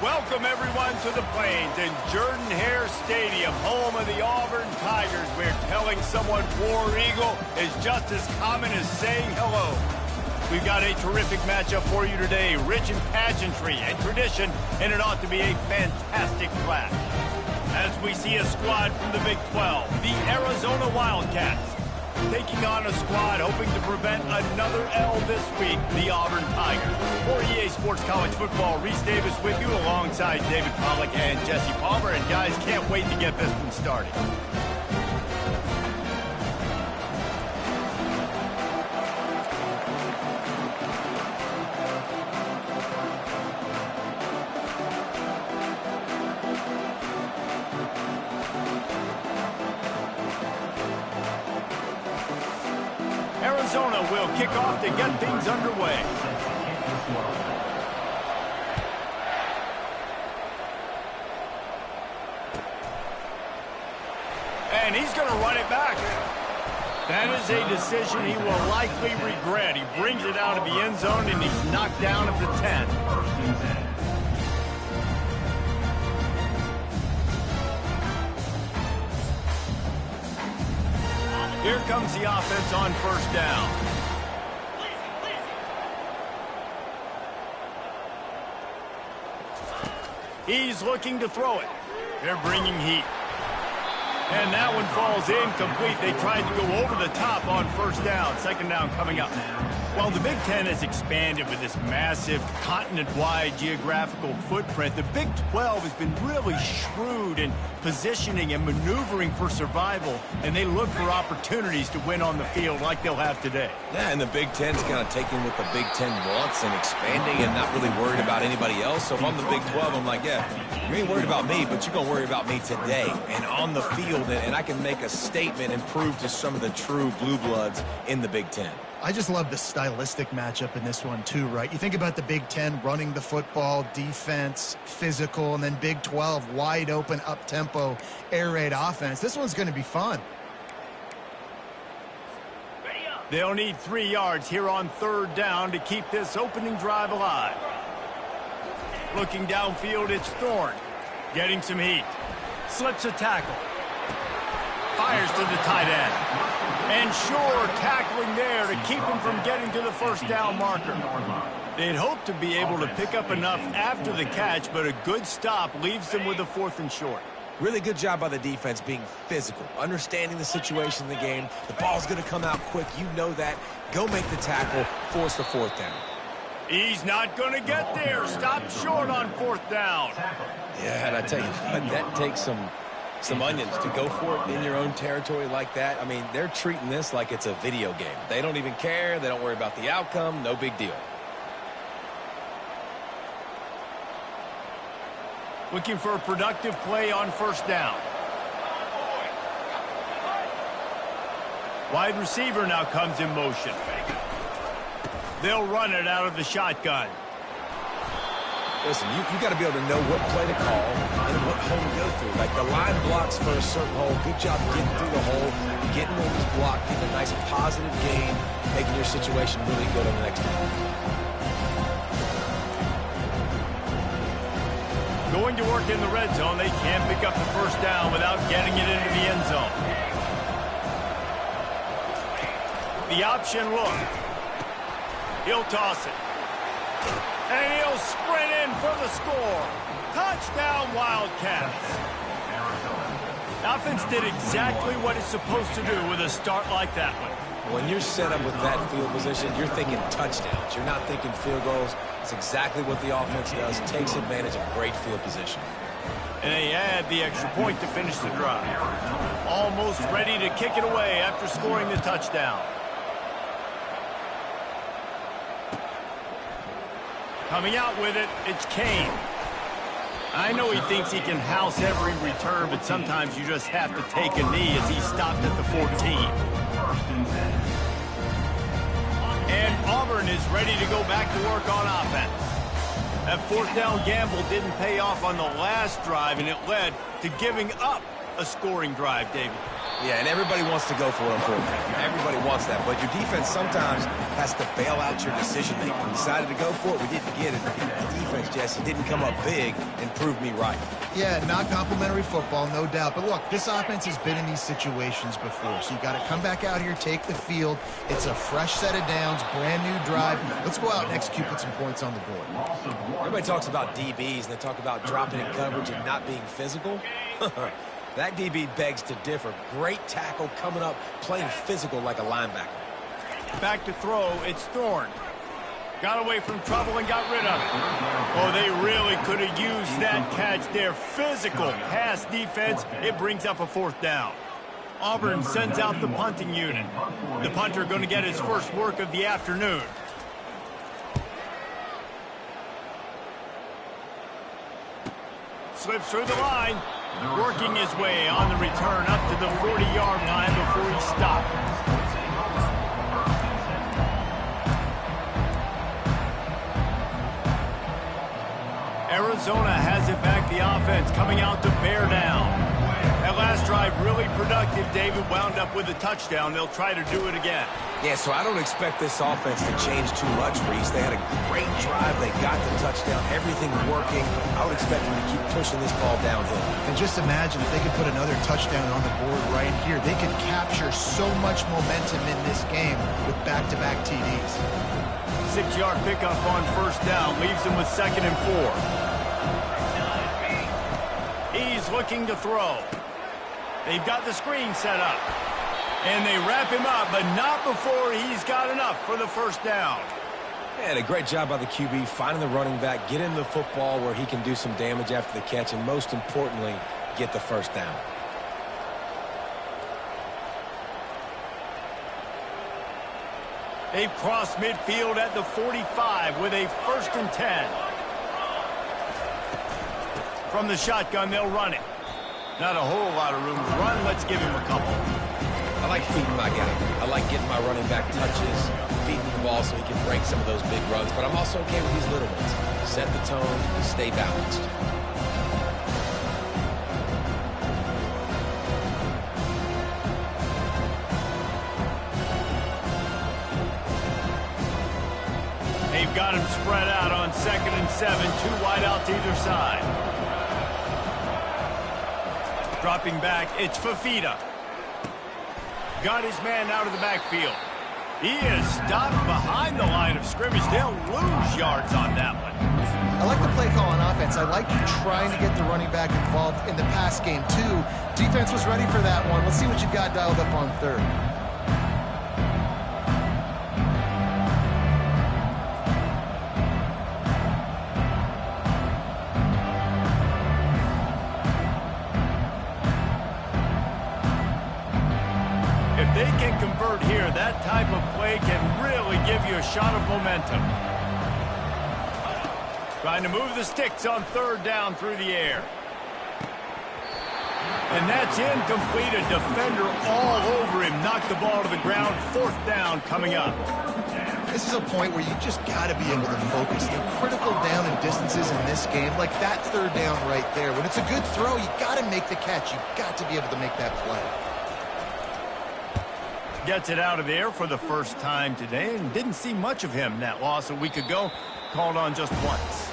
Welcome, everyone, to the Plains and Jordan-Hare Stadium, home of the Auburn Tigers, where telling someone War Eagle is just as common as saying hello. We've got a terrific matchup for you today, rich in pageantry and tradition, and it ought to be a fantastic clash. As we see a squad from the Big 12, the Arizona Wildcats, taking on a squad hoping to prevent another L this week, the Auburn Tigers. For EA Sports College Football, Reese Davis with you alongside David Pollack and Jesse Palmer. And guys, can't wait to get this one started. Arizona will kick off to get things underway. And he's going to run it back. That is a decision he will likely regret. He brings it out of the end zone, and he's knocked down at the 10. Here comes the offense on first down. He's looking to throw it. They're bringing heat. And that one falls incomplete. They tried to go over the top on first down. Second down coming up. Well, the Big Ten has expanded with this massive continent-wide geographical footprint. The Big 12 has been really shrewd in positioning and maneuvering for survival, and they look for opportunities to win on the field like they'll have today. Yeah, and the Big Ten's kind of taking what the Big Ten wants and expanding and not really worried about anybody else. So if I'm the Big 12, I'm like, yeah, you ain't worried about me, but you're going to worry about me today and on the field, and I can make a statement and prove to some of the true blue bloods in the Big Ten. I just love the stylistic matchup in this one too, right? You think about the Big Ten running the football, defense, physical, and then Big 12 wide open, up-tempo, air raid offense. This one's going to be fun. They'll need 3 yards here on third down to keep this opening drive alive. Looking downfield, it's Thorne. Getting some heat. Slips a tackle. Fires to the tight end. And sure, tackling there to keep him from getting to the first down marker. They'd hoped to be able to pick up enough after the catch, but a good stop leaves them with a 4th and short. Really good job by the defense being physical, understanding the situation in the game. The ball's going to come out quick. You know that. Go make the tackle, force the 4th down. He's not going to get there. Stop short on 4th down. Yeah, and I tell you what, that takes some onions to go for it in your own territory like that. I mean, they're treating this like it's a video game. They don't even care. They don't worry about the outcome. No big deal. Looking for a productive play on first down. Wide receiver now comes in motion. They'll run it out of the shotgun. Listen, you got to be able to know what play to call and what hole to go through. Like the line blocks for a certain hole. Good job getting through the hole, getting what was blocked, getting a nice positive gain, making your situation really good on the next one. Going to work in the red zone. They can't pick up the first down without getting it into the end zone. The option look. He'll toss it. And he'll sprint in for the score. Touchdown, Wildcats. The offense did exactly what it's supposed to do with a start like that one. When you're set up with that field position, you're thinking touchdowns. You're not thinking field goals. It's exactly what the offense does. Takes advantage of great field position. And they add the extra point to finish the drive. Almost ready to kick it away after scoring the touchdown. Coming out with it, it's Kane. I know he thinks he can house every return, but sometimes you just have to take a knee as he stopped at the 14. And Auburn is ready to go back to work on offense. That 4th down gamble didn't pay off on the last drive, and it led to giving up a scoring drive, David. Yeah, and everybody wants to go for it on fourth down. Everybody wants that, but your defense sometimes has to bail out your decision-making. We decided to go for it. We didn't get it. The defense, Jesse, didn't come up big and prove me right. Yeah, not complimentary football, no doubt. But look, this offense has been in these situations before, so you got to come back out here, take the field. It's a fresh set of downs, brand new drive. Let's go out and execute, put some points on the board. Everybody talks about DBs, and they talk about dropping in coverage and not being physical. That DB begs to differ. Great tackle coming up, playing physical like a linebacker. Back to throw, it's Thorne. Got away from trouble and got rid of it. Oh, they really could have used that catch there. Physical pass defense. It brings up a fourth down. Auburn sends out the punting unit. The punter going to get his first work of the afternoon. Slips through the line. Working his way on the return up to the 40-yard line before he stopped. Arizona has it back, the offense coming out to bear down. That last drive really productive. David wound up with a touchdown. They'll try to do it again. Yeah, so I don't expect this offense to change too much, Reese. They had a great drive. They got the touchdown. Everything working. I would expect them to keep pushing this ball downhill. And just imagine if they could put another touchdown on the board right here. They could capture so much momentum in this game with back-to-back TDs. 6-yard pickup on first down. Leaves them with 2nd and 4. He's looking to throw. They've got the screen set up. And they wrap him up, but not before he's got enough for the first down. And a great job by the QB, finding the running back, get him the football where he can do some damage after the catch, and most importantly, get the first down. They've crossed midfield at the 45 with a 1st and 10. From the shotgun, they'll run it. Not a whole lot of room to run. Let's give him a couple. I like feeding my guy. I like getting my running back touches, feeding the ball so he can break some of those big runs, but I'm also okay with these little ones. Set the tone, stay balanced. They've got him spread out on 2nd and 7, 2 wide out to either side. Dropping back, it's Fafita. Got his man out of the backfield. He is stopped behind the line of scrimmage. They'll lose yards on that one. I like the play call on offense. I like you trying to get the running back involved in the pass game, too. Defense was ready for that one. Let's see what you've got dialed up on 3rd. If they can convert here, that type of play can really give you a shot of momentum. Trying to move the sticks on 3rd down through the air. And that's incomplete. A defender all over him. Knocked the ball to the ground. 4th down coming up. This is a point where you just got to be able to focus. The critical down and distances in this game, like that 3rd down right there. When it's a good throw, you got to make the catch. You got to be able to make that play. Gets it out of the air for the first time today, and didn't see much of him. That loss a week ago, called on just once.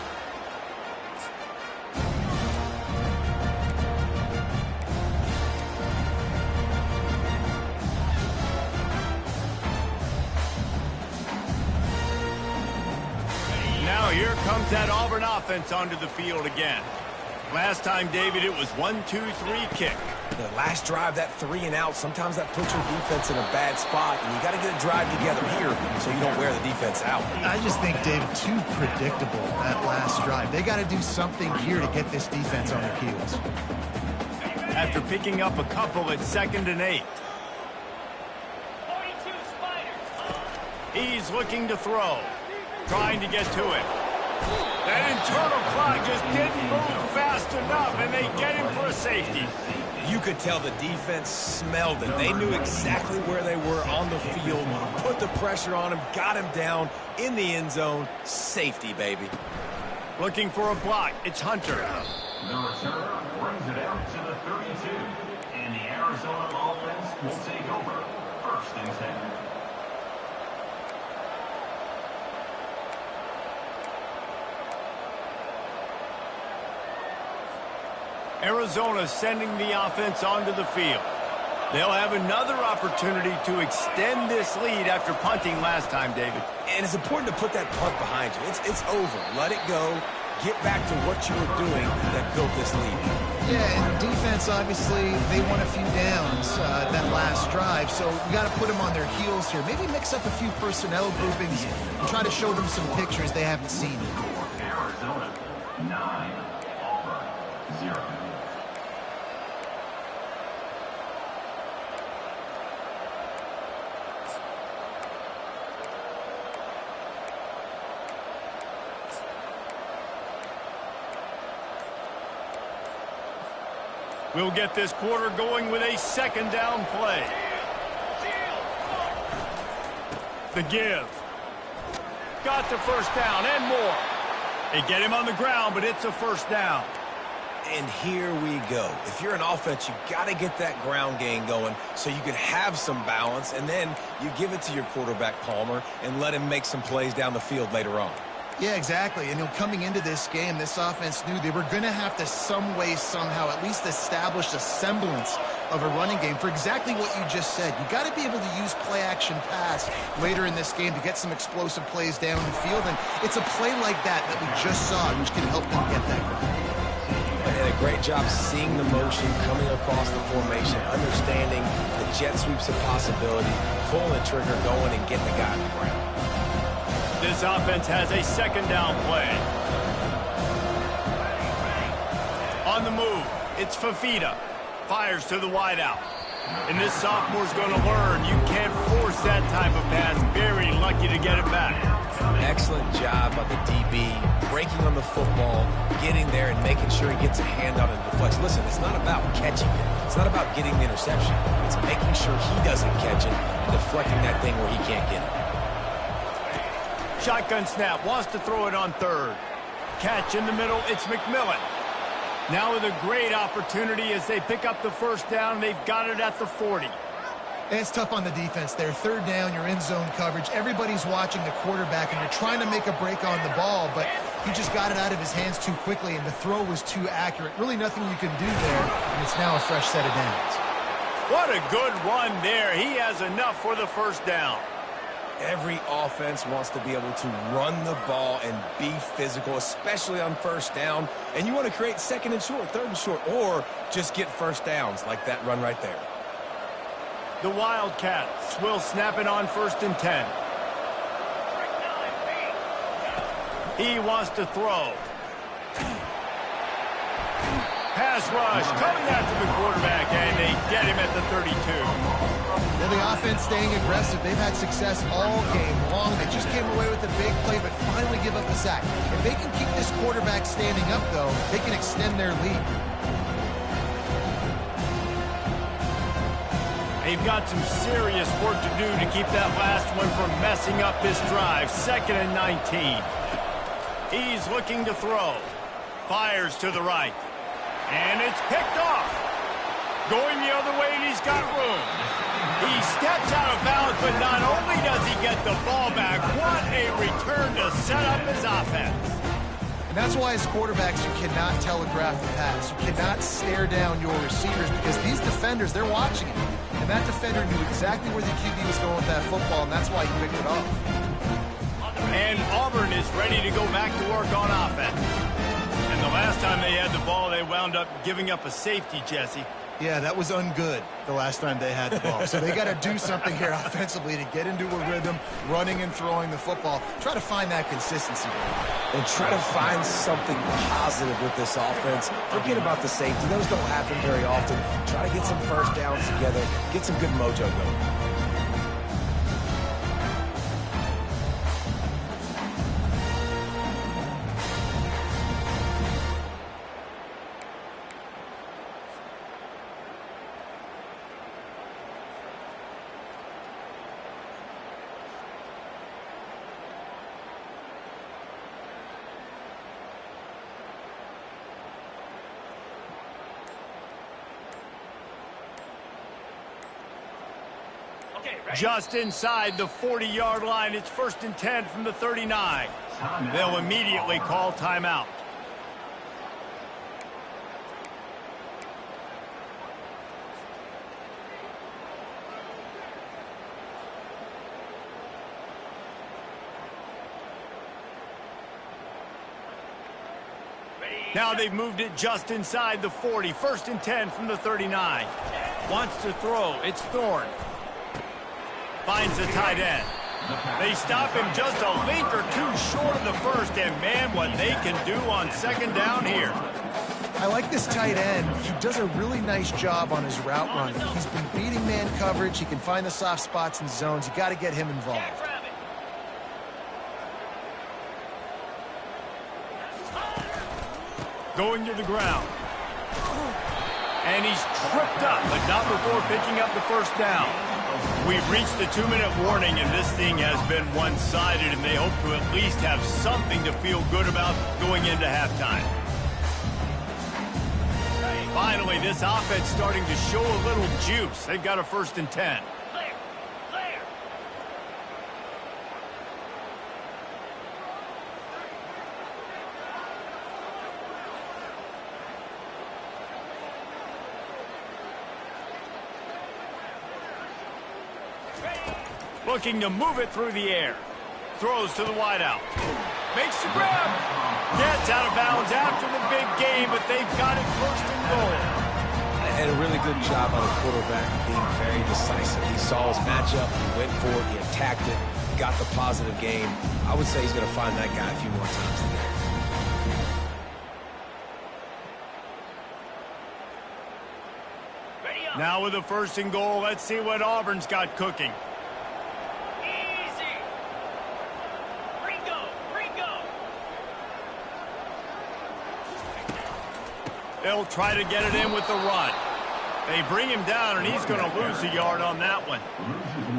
Now here comes that Auburn offense onto the field again. Last time, David, it was 1-2-3 kick. The last drive, that 3 and out, sometimes that puts your defense in a bad spot, and you got to get a drive together here so you don't wear the defense out. I just think, Dave, too predictable, that last drive. They got to do something here to get this defense on their heels. After picking up a couple at 2nd and 8. He's looking to throw. Trying to get to it. That internal clock just didn't move fast enough, and they get him for a safety. You could tell the defense smelled it. They knew exactly where they were on the field, put the pressure on him, got him down in the end zone. Safety, baby. Looking for a block. It's Hunter. The return brings it out to the 32. And the Arizona offense will take over. 1st and 10. Arizona sending the offense onto the field. They'll have another opportunity to extend this lead after punting last time, David. And it's important to put that punt behind you. It's over. Let it go. Get back to what you were doing that built this lead. Yeah, and defense, obviously, they won a few downs that last drive, so you got to put them on their heels here. Maybe mix up a few personnel groupings and try to show them some pictures they haven't seen. Arizona, 9, Auburn, 0. We'll get this quarter going with a 2nd down play. The give. Got the 1st down and more. They get him on the ground, but it's a 1st down. And here we go. If you're an offense, you got to get that ground game going so you can have some balance, and then you give it to your quarterback, Palmer, and let him make some plays down the field later on. Yeah, exactly. And coming into this game, this offense knew they were going to have to some way, somehow, at least establish a semblance of a running game for exactly what you just said. You got to be able to use play-action pass later in this game to get some explosive plays down the field. And it's a play like that we just saw, which can help them get that going. They did a great job seeing the motion, coming across the formation, understanding the jet sweep's a possibility, pulling the trigger, going and getting the guy on the ground. This offense has a 2nd down play. On the move, it's Fafita. Fires to the wideout. And this sophomore's going to learn you can't force that type of pass. Very lucky to get it back. Excellent job by the DB, breaking on the football, getting there and making sure he gets a hand on it and deflects. Listen, it's not about catching it. It's not about getting the interception. It's making sure he doesn't catch it and deflecting that thing where he can't get it. Shotgun snap, wants to throw it on 3rd. Catch in the middle, it's McMillan. Now with a great opportunity as they pick up the 1st down, they've got it at the 40. It's tough on the defense there. 3rd down, you're in zone coverage. Everybody's watching the quarterback, and you're trying to make a break on the ball, but he just got it out of his hands too quickly, and the throw was too accurate. Really nothing you can do there, and it's now a fresh set of downs. What a good run there. He has enough for the 1st down. Every offense wants to be able to run the ball and be physical, especially on 1st down. And you want to create 2nd and short, 3rd and short, or just get 1st downs like that run right there. The Wildcats will snap it on 1st and 10. He wants to throw. Pass rush coming after the quarterback, and they get him at the 32. Well, the offense staying aggressive. They've had success all game long. They just came away with a big play, but finally give up a sack. If they can keep this quarterback standing up, though, they can extend their lead. They've got some serious work to do to keep that last one from messing up this drive. 2nd and 19. He's looking to throw. Fires to the right. And it's picked off. Going the other way, and he's got room. He steps out of bounds, but not only does he get the ball back, what a return to set up his offense. And that's why as quarterbacks, you cannot telegraph the pass. You cannot stare down your receivers because these defenders, they're watching it. And that defender knew exactly where the QB was going with that football, and that's why he picked it off. And Auburn is ready to go back to work on offense. And the last time they had the ball, they wound up giving up a safety, Jesse. Yeah, that was ungood the last time they had the ball. So they got to do something here offensively to get into a rhythm, running and throwing the football. Try to find that consistency. And try to find something positive with this offense. Forget about the safety. Those don't happen very often. Try to get some 1st downs together. Get some good mojo going. Just inside the 40-yard line, it's 1st and 10 from the 39. They'll immediately call timeout. Now they've moved it just inside the 40. 1st and 10 from the 39. Wants to throw. It's Thorne. Finds the tight end. They stop him just a link or two short of the first, and man, what they can do on 2nd down here. I like this tight end. He does a really nice job on his route running. He's been beating man coverage. He can find the soft spots and zones. You got to get him involved. Going to the ground. And he's tripped up, but not before picking up the 1st down. We've reached the 2-minute warning, and this thing has been one-sided, and they hope to at least have something to feel good about going into halftime. Finally, this offense starting to show a little juice. They've got a 1st and 10. Looking to move it through the air. Throws to the wideout. Makes the grab. Gets out of bounds after the big game, but they've got it 1st and goal. They had a really good job on the quarterback being very decisive. He saw his matchup, he went for it, he attacked it, got the positive game. I would say he's going to find that guy a few more times today. Now with the 1st and goal, let's see what Auburn's got cooking. They'll try to get it in with the run. They bring him down, and he's going to lose a yard on that one.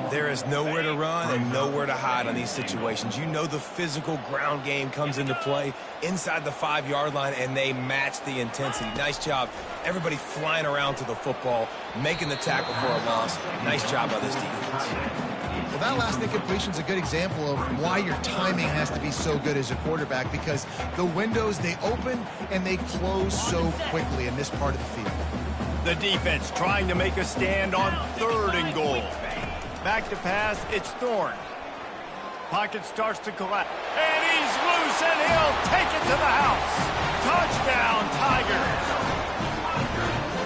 There is nowhere to run and nowhere to hide on these situations. You know the physical ground game comes into play inside the 5-yard line, and they match the intensity. Nice job. Everybody flying around to the football, making the tackle for a loss. Nice job by this defense. Well, that last incompletion is a good example of why your timing has to be so good as a quarterback, because the windows, they open and they close so quickly in this part of the field. The defense trying to make a stand on 3rd and goal. Back to pass, it's Thorne. Pocket starts to collapse. And he's loose, and he'll take it to the house. Touchdown, Tigers.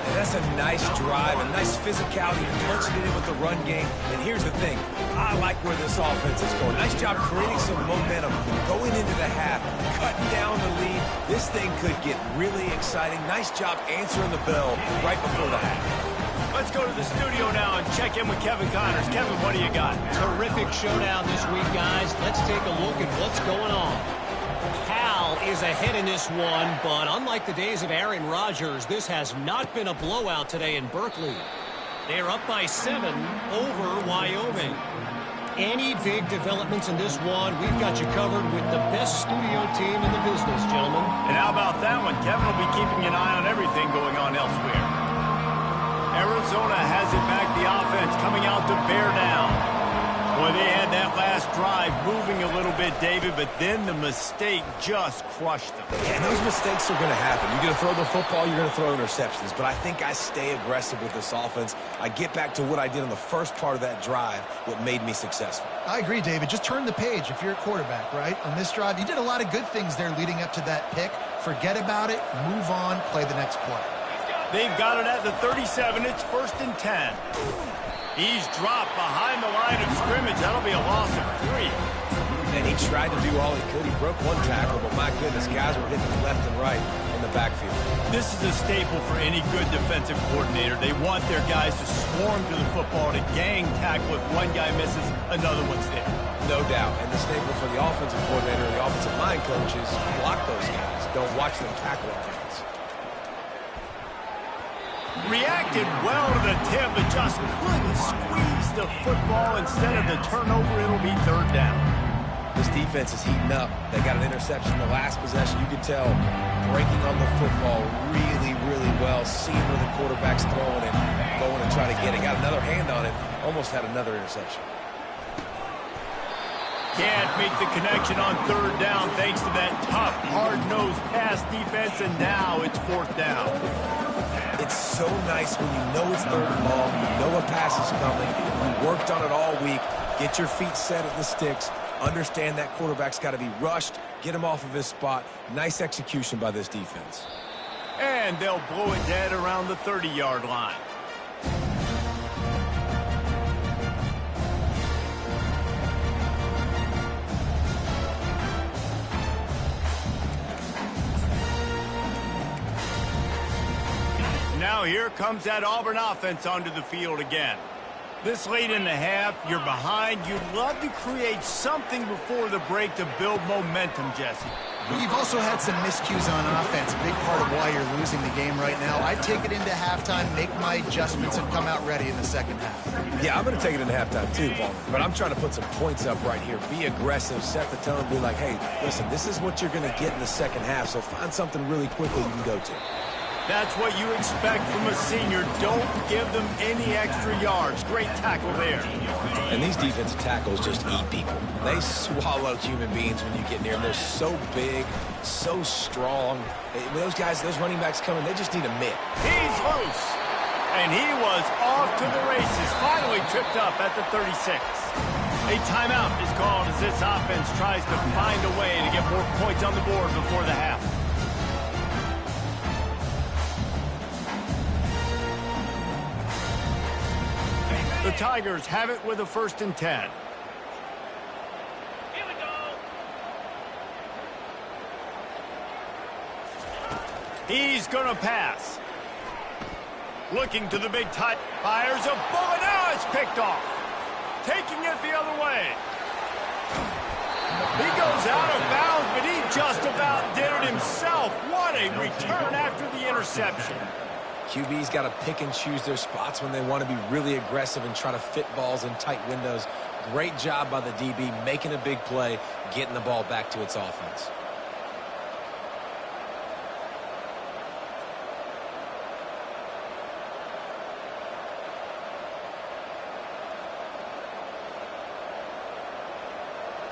And that's a nice drive, a nice physicality, punching it in with the run game. And here's the thing, I like where this offense is going. Nice job creating some momentum, going into the half, cutting down the lead. This thing could get really exciting. Nice job answering the bell right before the half. Let's go to the studio now and check in with Kevin Connors. Kevin, what do you got? Terrific showdown this week, guys. Let's take a look at what's going on. Cal is ahead in this one, but unlike the days of Aaron Rodgers, this has not been a blowout today in Berkeley. They're up by 7 over Wyoming. Any big developments in this one, we've got you covered with the best studio team in the business, gentlemen. And how about that one? Kevin will be keeping an eye on everything going on elsewhere. Arizona has it back, the offense coming out to bear down. Boy, they had that last drive moving a little bit, David, but then the mistake just crushed them. Yeah, and those mistakes are going to happen. You're going to throw the football, you're going to throw interceptions, but I think I stay aggressive with this offense. I get back to what I did on the first part of that drive, what made me successful. I agree, David. Just turn the page if you're a quarterback, right? On this drive, you did a lot of good things there leading up to that pick. Forget about it, move on, play the next play. They've got it at the 37. It's 1st and 10. He's dropped behind the line of scrimmage. That'll be a loss of 3. And he tried to do all he could. He broke one tackle, but my goodness, guys were hitting left and right in the backfield. This is a staple for any good defensive coordinator. They want their guys to swarm to the football, to gang tackle. If one guy misses, another one's there. No doubt. And the staple for the offensive coordinator, the offensive line coach is block those guys. Don't watch them tackle our guys. Reacted well to the tip, but just couldn't squeeze the football. Instead of the turnover, it'll be 3rd down. This defense is heating up. They got an interception in the last possession. You could tell breaking on the football really, really well, seeing where the quarterback's throwing and going to try to get it. Got another hand on it, almost had another interception. Can't make the connection on third down thanks to that tough, hard-nosed pass defense, and now it's fourth down. It's so nice when you know it's third and long, you know a pass is coming, you worked on it all week, get your feet set at the sticks, understand that quarterback's got to be rushed, get him off of his spot. Nice execution by this defense. And they'll blow it dead around the 30-yard line. Now here comes that Auburn offense onto the field again. This late in the half, you're behind. You'd love to create something before the break to build momentum, Jesse. You've also had some miscues on offense, a big part of why you're losing the game right now. I'd take it into halftime, make my adjustments, and come out ready in the second half. Yeah, I'm going to take it into halftime too, Paul. But I'm trying to put some points up right here. Be aggressive, set the tone, be like, hey, listen, this is what you're going to get in the second half, so find something really quickly you can go to. That's what you expect from a senior. Don't give them any extra yards. Great tackle there. And these defensive tackles just eat people. They swallow human beings when you get near them. They're so big, so strong. When those guys, those running backs coming, they just need a mitt. He's loose. And he was off to the races. Finally tripped up at the 36. A timeout is called as this offense tries to find a way to get more points on the board before the half. The Tigers have it with a 1st and 10. Here we go. He's going to pass. Looking to the big tight. Fires a bullet. Now it's picked off. Taking it the other way. He goes out of bounds, but he just about did it himself. What a return after the interception. QB's got to pick and choose their spots when they want to be really aggressive and try to fit balls in tight windows. Great job by the DB, making a big play, getting the ball back to its offense.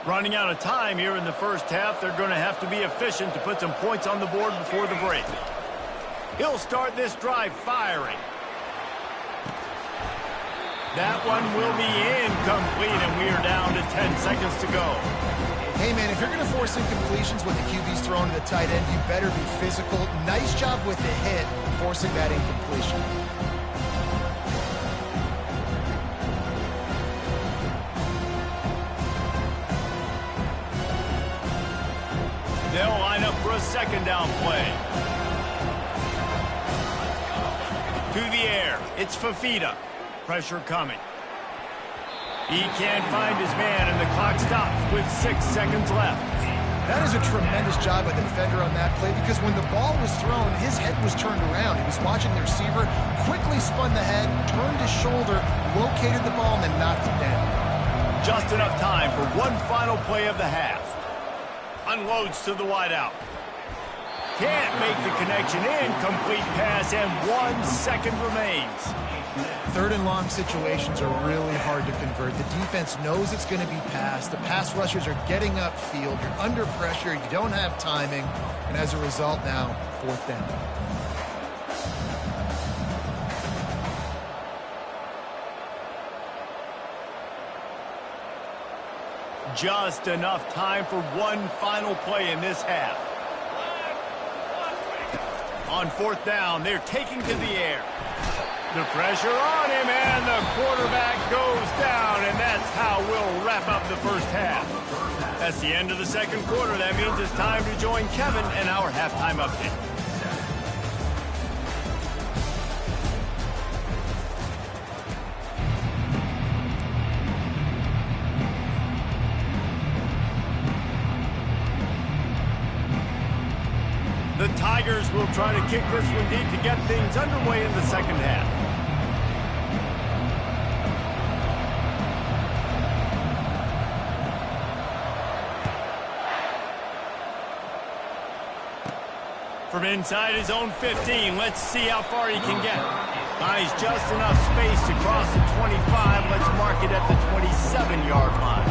Running out of time here in the first half. They're going to have to be efficient to put some points on the board before the break. He'll start this drive firing. That one will be incomplete, and we are down to 10 seconds to go. Hey, man, if you're going to force incompletions when the QB's thrown to the tight end, you better be physical. Nice job with the hit, forcing that incompletion. They'll line up for a 2nd down play. To the air, it's Fafita. Pressure coming. He can't find his man, and the clock stops with 6 seconds left. That is a tremendous job by the defender on that play, because when the ball was thrown, his head was turned around. He was watching the receiver, quickly spun the head, turned his shoulder, located the ball, and then knocked it down. Just enough time for one final play of the half. Unloads to the wideout. Can't make the connection. Incomplete pass, and 1 second remains. 3rd and long situations are really hard to convert. The defense knows it's going to be passed. The pass rushers are getting upfield. You're under pressure. You don't have timing. And as a result now, 4th down. Just enough time for one final play in this half. On 4th down, they're taking to the air. The pressure on him, and the quarterback goes down, and that's how we'll wrap up the first half. That's the end of the 2nd quarter. That means it's time to join Kevin and our halftime update. The Tigers will try to kick this one deep to get things underway in the 2nd half. From inside his own 15, let's see how far he can get. Finds just enough space to cross the 25. Let's mark it at the 27-yard line.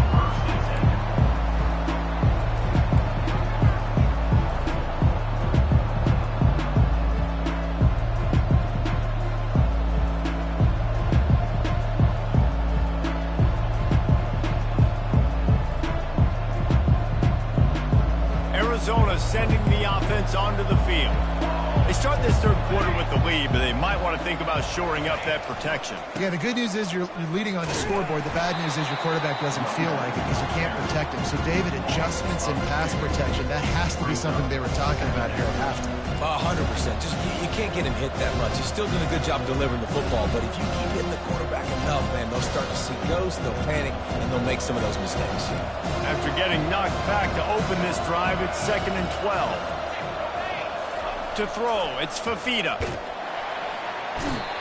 Arizona sending the offense onto the field. They start this third quarter with the lead, but they might want to think about shoring up that protection. Yeah, the good news is you're leading on the scoreboard. The bad news is your quarterback doesn't feel like it because you can't protect him. So, David, adjustments in pass protection, that has to be something they were talking about here at halftime. 100%. Just you can't get him hit that much. He's still doing a good job delivering the football, but if you keep hitting the quarterback enough, man, they'll start to see ghosts, they'll panic, and they'll make some of those mistakes. After getting knocked back to open this drive, it's 2nd and 12. To throw, it's Fafita.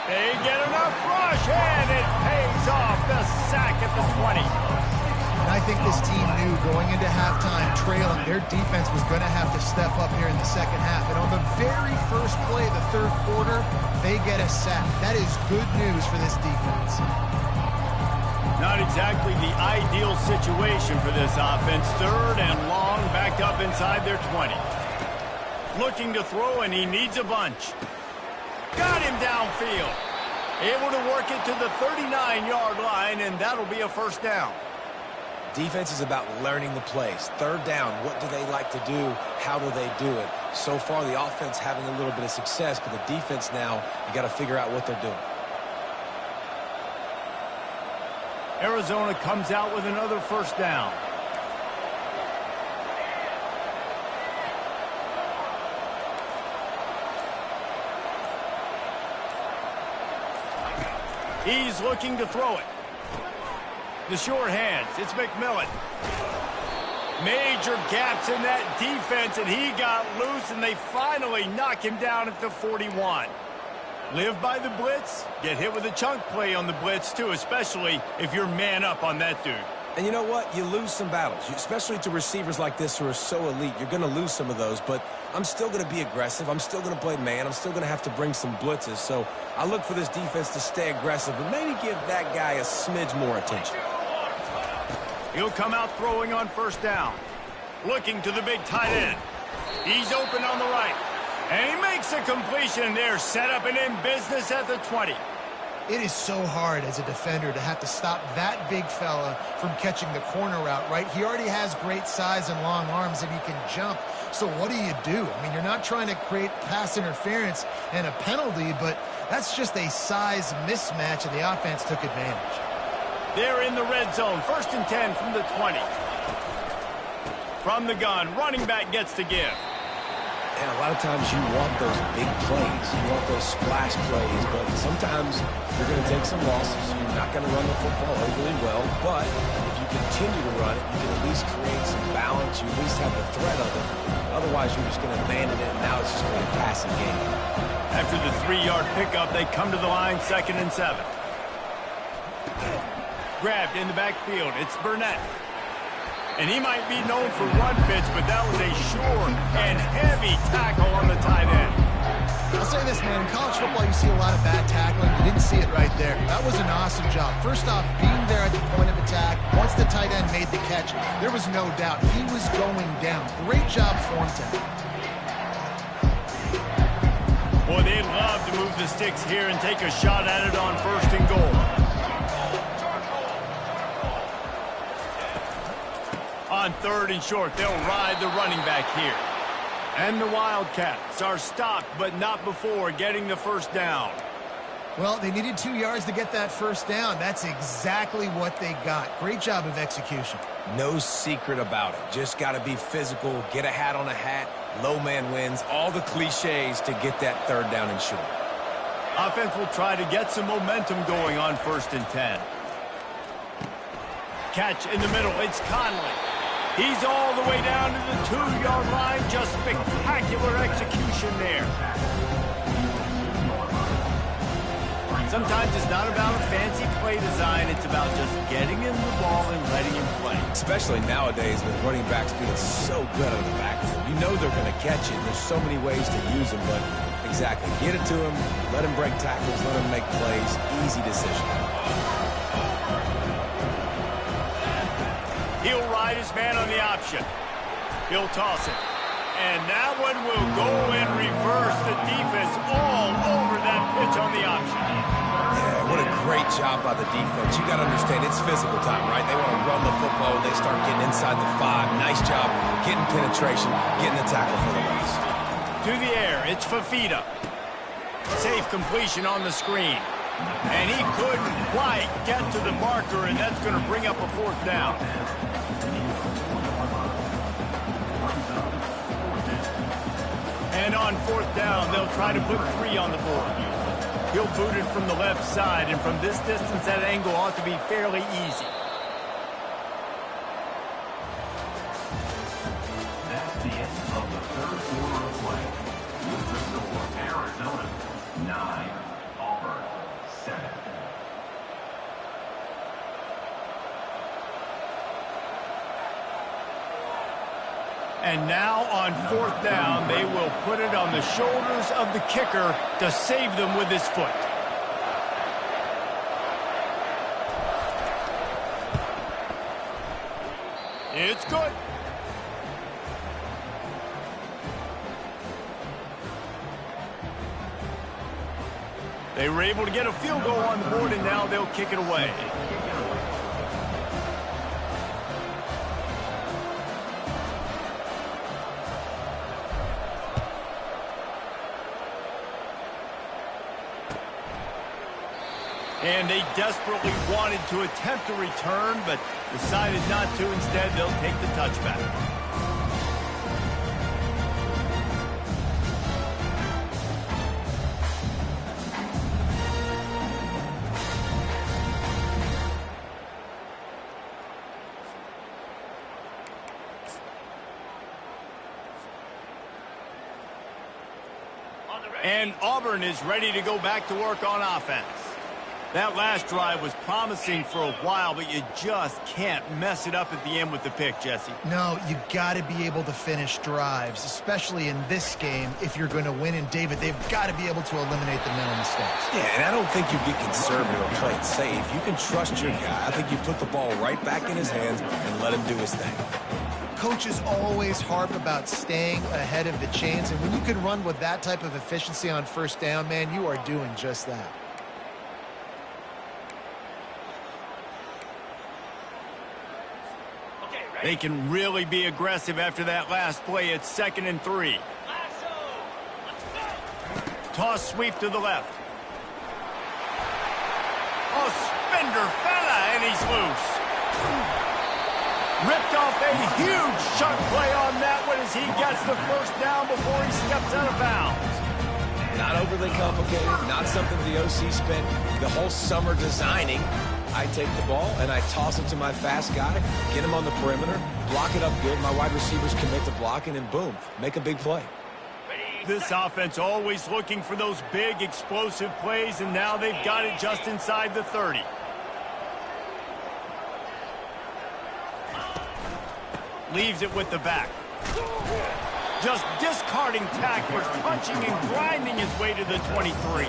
They get enough rush, and it pays off. The sack at the 20. And I think this team knew going into halftime trailing, their defense was going to have to step up here in the second half. And on the very first play of the third quarter, they get a sack. That is good news for this defense. Not exactly the ideal situation for this offense. 3rd and long, backed up inside their 20. Looking to throw, and he needs a bunch. Got him downfield. Able to work it to the 39-yard line, and that'll be a first down. Defense is about learning the plays. 3rd down, what do they like to do? How do they do it? So far, the offense having a little bit of success, but the defense now, you got to figure out what they're doing. Arizona comes out with another first down. He's looking to throw it. The short hands, it's McMillan. Major gaps in that defense, and he got loose, and they finally knock him down at the 41. Live by the blitz, get hit with a chunk play on the blitz, too, especially if you're man up on that dude. And you know what? You lose some battles, especially to receivers like this who are so elite. You're going to lose some of those, but I'm still going to be aggressive. I'm still going to play man. I'm still going to have to bring some blitzes. So I look for this defense to stay aggressive, but maybe give that guy a smidge more attention. He'll come out throwing on first down. Looking to the big tight end. He's open on the right. And he makes a completion there. Set up and in business at the 20. It is so hard as a defender to have to stop that big fella from catching the corner route, right? He already has great size and long arms, and he can jump. So what do? I mean, you're not trying to create pass interference and a penalty, but that's just a size mismatch, and the offense took advantage. They're in the red zone. 1st and 10 from the 20. From the gun, running back gets to give. And a lot of times you want those big plays. You want those splash plays, but sometimes you're going to take some losses. You're not going to run the football overly well, but if you continue to run it, you can at least create some balance. You at least have the threat of it. Otherwise, you're just going to abandon it, and now it's just going to be a passing game. After the 3-yard pickup, they come to the line, 2nd and 7. Grabbed in the backfield. It's Burnett. And he might be known for run fits, but that was a sure and heavy tackle on the tight end. I'll say this, man. In college football, you see a lot of bad tackling. You didn't see it right there. That was an awesome job. First off, being there at the point of attack. Once the tight end made the catch, there was no doubt he was going down. Great job form tackle. Boy, they'd love to move the sticks here and take a shot at it on 1st and goal. On 3rd and short, they'll ride the running back here. And the Wildcats are stopped, but not before getting the first down. Well, they needed 2 yards to get that first down. That's exactly what they got. Great job of execution. No secret about it. Just got to be physical, get a hat on a hat, low man wins, all the cliches to get that 3rd down and short. Offense will try to get some momentum going on 1st and 10. Catch in the middle, it's Conley. He's all the way down to the 2-yard line. Just spectacular execution there. Sometimes it's not about a fancy play design. It's about just getting him the ball and letting him play. Especially nowadays with running backs being so good out of the backfield. You know they're going to catch it. There's so many ways to use them, but exactly. Get it to him, let him break tackles, let him make plays. Easy decision. He'll ride his man on the option. He'll toss it. And that one will go and reverse the defense all over that pitch on the option. Yeah, what a great job by the defense. You got to understand, it's physical time, right? They want to run the football. They start getting inside the 5. Nice job getting penetration, getting the tackle for the loss. To the air, it's Fafita. Safe completion on the screen. And he couldn't quite get to the marker, and that's going to bring up a 4th down. And on 4th down, they'll try to put 3 on the board. He'll boot it from the left side, and from this distance, that angle ought to be fairly easy. That's the end of the 3rd quarter of play. With the score, Arizona 9, Auburn 7. And now on 4th down, they will put it on the shoulders of the kicker to save them with his foot. It's good. They were able to get a field goal on the board, and now they'll kick it away. And they desperately wanted to attempt a return, but decided not to. Instead, they'll take the touchback. And Auburn is ready to go back to work on offense. That last drive was promising for a while, but you just can't mess it up at the end with the pick, Jesse. No, you got to be able to finish drives, especially in this game. If you're going to win, and David, they've got to be able to eliminate the mental mistakes. Yeah, and I don't think you get conservative or play it safe. You can trust your guy. I think you put the ball right back in his hands and let him do his thing. Coaches always harp about staying ahead of the chains, and when you can run with that type of efficiency on 1st down, man, you are doing just that. They can really be aggressive after that last play. It's 2nd and 3. Toss sweep to the left. Oh, spender fella, and he's loose. Ripped off a huge chunk play on that one as he gets the 1st down before he steps out of bounds. Not overly complicated, not something the OC spent the whole summer designing. I take the ball and I toss it to my fast guy, get him on the perimeter, block it up good. My wide receivers commit to blocking, and boom, make a big play. This offense always looking for those big explosive plays, and now they've got it just inside the 30. Leaves it with the back. Just discarding tacklers, punching and grinding his way to the 23.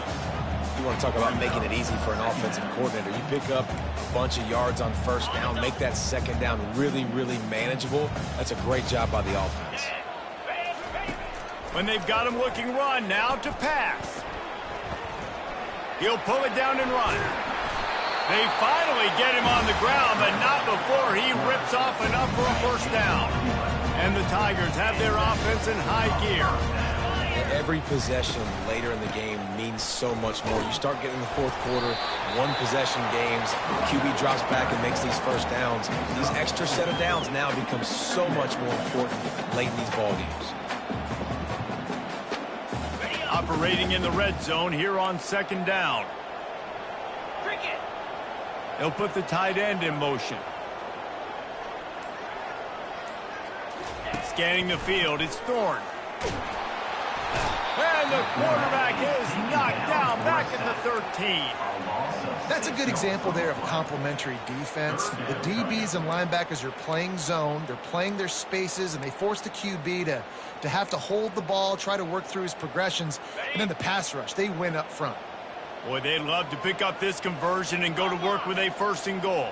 You want to talk about making it easy for an offensive coordinator. You pick up a bunch of yards on 1st down, make that 2nd down really, really manageable. That's a great job by the offense. When they've got him looking run, now to pass. He'll pull it down and run. They finally get him on the ground, but not before he rips off enough for a 1st down. And the Tigers have their offense in high gear. Every possession later in the game means so much more. You start getting the 4th quarter, 1-possession games, QB drops back and makes these 1st downs. These extra set of downs now become so much more important late in these ball games. Operating in the red zone here on 2nd down. They'll put the tight end in motion. Scanning the field, it's Thorne. And the quarterback is knocked down back at the 13. That's a good example there of complementary defense. The DBs and linebackers are playing zone, they're playing their spaces, and they force the QB to have to hold the ball, try to work through his progressions, and then the pass rush, they win up front. Boy, they'd love to pick up this conversion and go to work with a 1st and goal.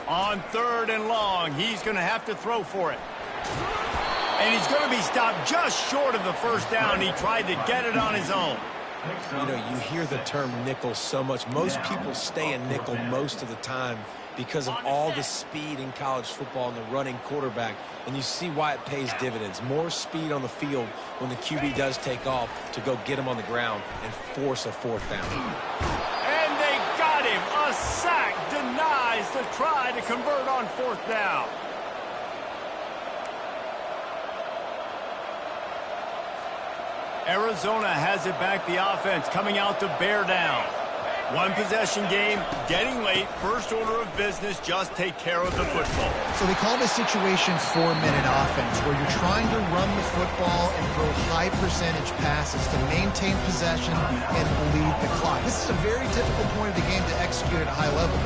On 3rd and long, he's going to have to throw for it. And he's going to be stopped just short of the 1st down. He tried to get it on his own. You know, you hear the term nickel so much. Most people stay in nickel most of the time because of all the speed in college football and the running quarterback. And you see why it pays dividends. More speed on the field when the QB does take off to go get him on the ground and force a 4th down. And they got him. A sack denies the try to convert on 4th down. Arizona has it back, the offense coming out to bear down. 1 possession game, getting late, 1st order of business, just take care of the football. So they call this situation 4-minute offense, where you're trying to run the football and throw high percentage passes to maintain possession and bleed the clock. This is a very difficult point of the game to execute at a high level.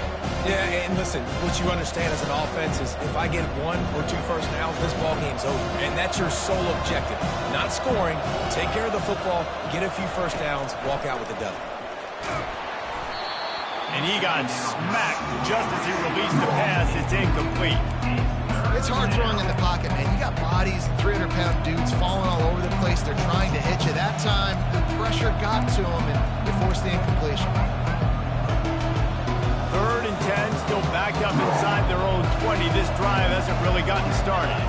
Yeah, and listen, what you understand as an offense is if I get 1 or 2 first downs, this ball game's over. And that's your sole objective. Not scoring, take care of the football, get a few first downs, walk out with a dub. And he got smacked just as he released the pass. It's incomplete. It's hard throwing in the pocket, man. You got bodies, 300-pound dudes falling all over the place. They're trying to hit you. That time, the pressure got to him, and they forced the incompletion. 3rd and 10, still backed up inside their own 20. This drive hasn't really gotten started.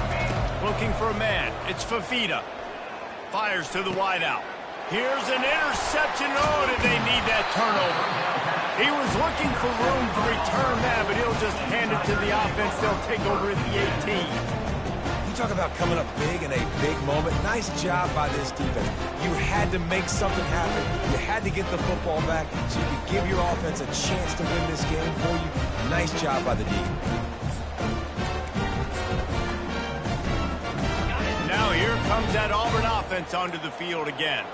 Looking for a man. It's Fafita. Fires to the wideout. Here's an interception. Oh, did they need that turnover? He was looking for room to return that, but he'll just hand it to the offense. They'll take over at the 18. You talk about coming up big in a big moment. Nice job by this defense. You had to make something happen. You had to get the football back so you could give your offense a chance to win this game for you. Nice job by the D. Now here comes that Auburn offense onto the field again.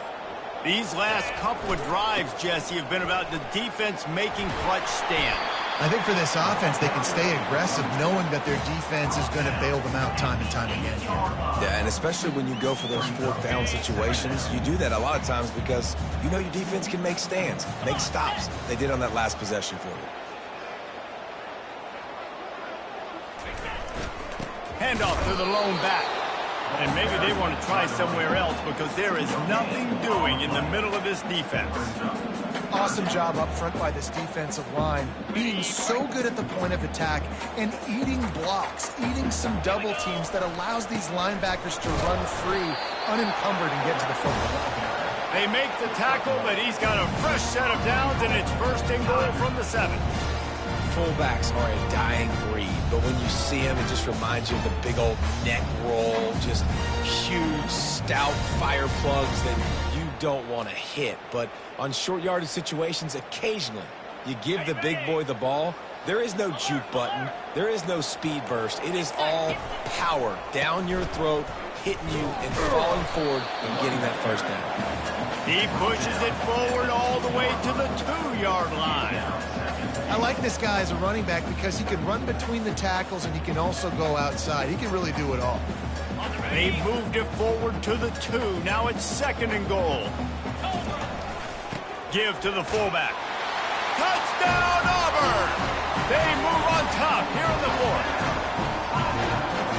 These last couple of drives, Jesse, have been about the defense making clutch stand. I think for this offense, they can stay aggressive knowing that their defense is going to bail them out time and time again. Yeah, and especially when you go for those 4th down situations, you do that a lot of times because you know your defense can make stands, make stops. They did on that last possession for you. Handoff to the lone back. And maybe they want to try somewhere else because there is nothing doing in the middle of this defense. Awesome job up front by this defensive line, being so good at the point of attack and eating blocks, eating some double teams that allows these linebackers to run free, unencumbered, and get to the football. They make the tackle, but he's got a fresh set of downs, and it's 1st and goal from the 7. Fullbacks are a dying breed, but when you see them, it just reminds you of the big old neck roll, just huge, stout fire plugs that you don't want to hit. But on short yardage situations, occasionally, you give the big boy the ball. There is no juke button. There is no speed burst. It is all power down your throat, hitting you and falling forward and getting that 1st down. He pushes it forward all the way to the 2-yard line. I like this guy as a running back because he can run between the tackles and he can also go outside. He can really do it all. They moved it forward to the 2. Now it's 2nd and goal. Give to the fullback. Touchdown, Auburn! They move on top here in the 4th.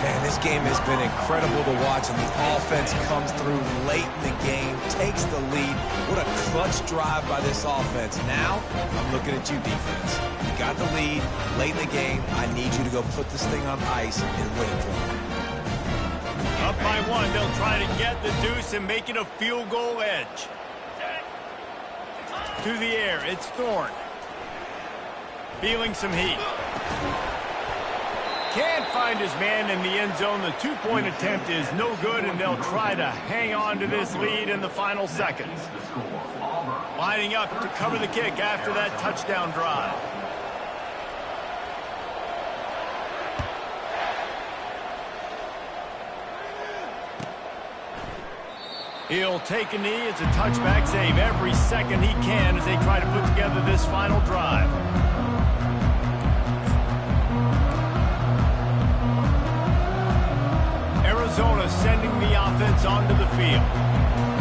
Man, this game has been incredible to watch, and the offense comes through late in the game, takes the lead. What a clutch drive by this offense. Now, I'm looking at you, defense. You got the lead late in the game. I need you to go put this thing on ice and win it for me. Up by 1, they'll try to get the deuce and make it a field goal edge. To the air, it's Thorne. Feeling some heat. Can't find his man in the end zone. The 2-point attempt is no good, and they'll try to hang on to this lead in the final seconds. Lining up to cover the kick after that touchdown drive. He'll take a knee. It's a touchback save every second he can as they try to put together this final drive. Arizona sending the offense onto the field.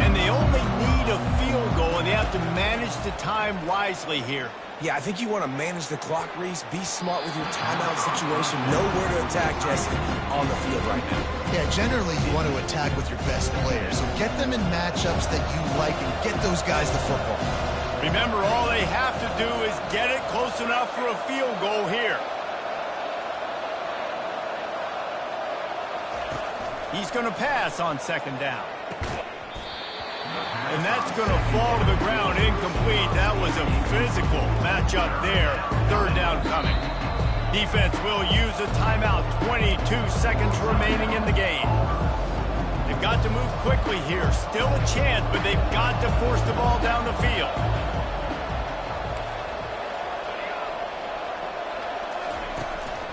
And they only need a field goal, and they have to manage the time wisely here. Yeah, I think you want to manage the clock, Reese. Be smart with your timeout situation. Know where to attack, Jesse, on the field right now. Yeah, generally you want to attack with your best players. So get them in matchups that you like and get those guys the football. Remember, all they have to do is get it close enough for a field goal here. He's going to pass on second down. And that's going to fall to the ground incomplete. That was a physical matchup there. Third down coming. Defense will use a timeout. 22 seconds remaining in the game. They've got to move quickly here. Still a chance, but they've got to force the ball down the field.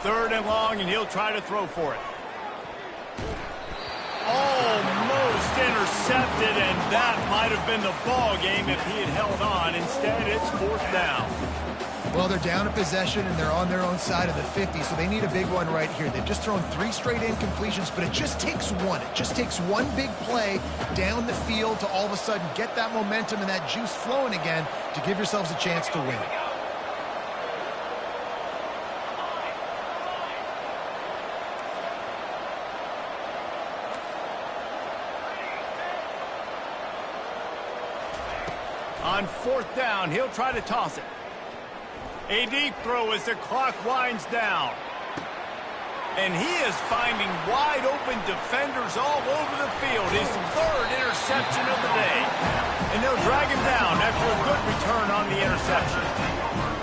Third and long, and he'll try to throw for it. Almost intercepted, and that might have been the ball game if he had held on. Instead, it's fourth down. Well, they're down a possession, and they're on their own side of the 50, so they need a big one right here. They've just thrown 3 straight incompletions, but it just takes one. It just takes one big play down the field to all of a sudden get that momentum and that juice flowing again to give yourselves a chance to win. On fourth down, he'll try to toss it. A deep throw as the clock winds down. And he is finding wide open defenders all over the field. His third interception of the day. And they'll drag him down after a good return on the interception.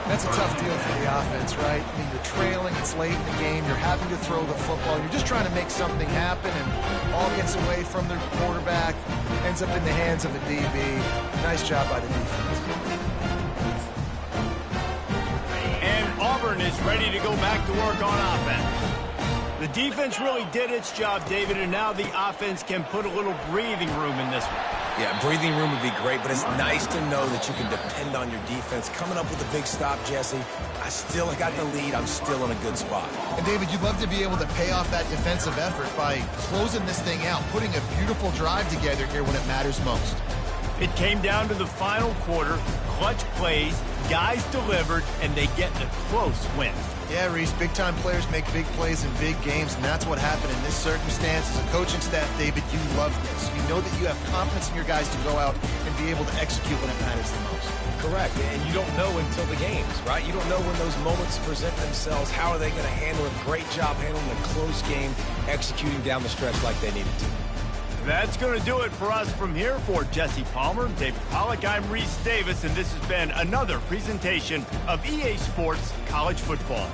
That's a tough deal for the offense, right? I mean, you're trailing, it's late in the game, you're having to throw the football, you're just trying to make something happen, and ball gets away from the quarterback, ends up in the hands of a DB. Nice job by the defense. And Auburn is ready to go back to work on offense. The defense really did its job, David, and now the offense can put a little breathing room in this one. Yeah, breathing room would be great, but it's nice to know that you can depend on your defense. Coming up with a big stop, Jesse. I still got the lead. I'm still in a good spot. And, David, you'd love to be able to pay off that defensive effort by closing this thing out, putting a beautiful drive together here when it matters most. It came down to the final quarter, clutch plays, guys delivered, and they get a close win. Yeah, Reese, big-time players make big plays in big games, and that's what happened in this circumstance. As a coaching staff, David, you love this. You know that you have confidence in your guys to go out and be able to execute when it matters the most. Correct, and you don't know until the games, right? You don't know when those moments present themselves. How are they going to handle it? Great job handling a close game, executing down the stretch like they needed to. That's going to do it for us from here. For Jesse Palmer, David Pollack, I'm Reese Davis, and this has been another presentation of EA Sports College Football.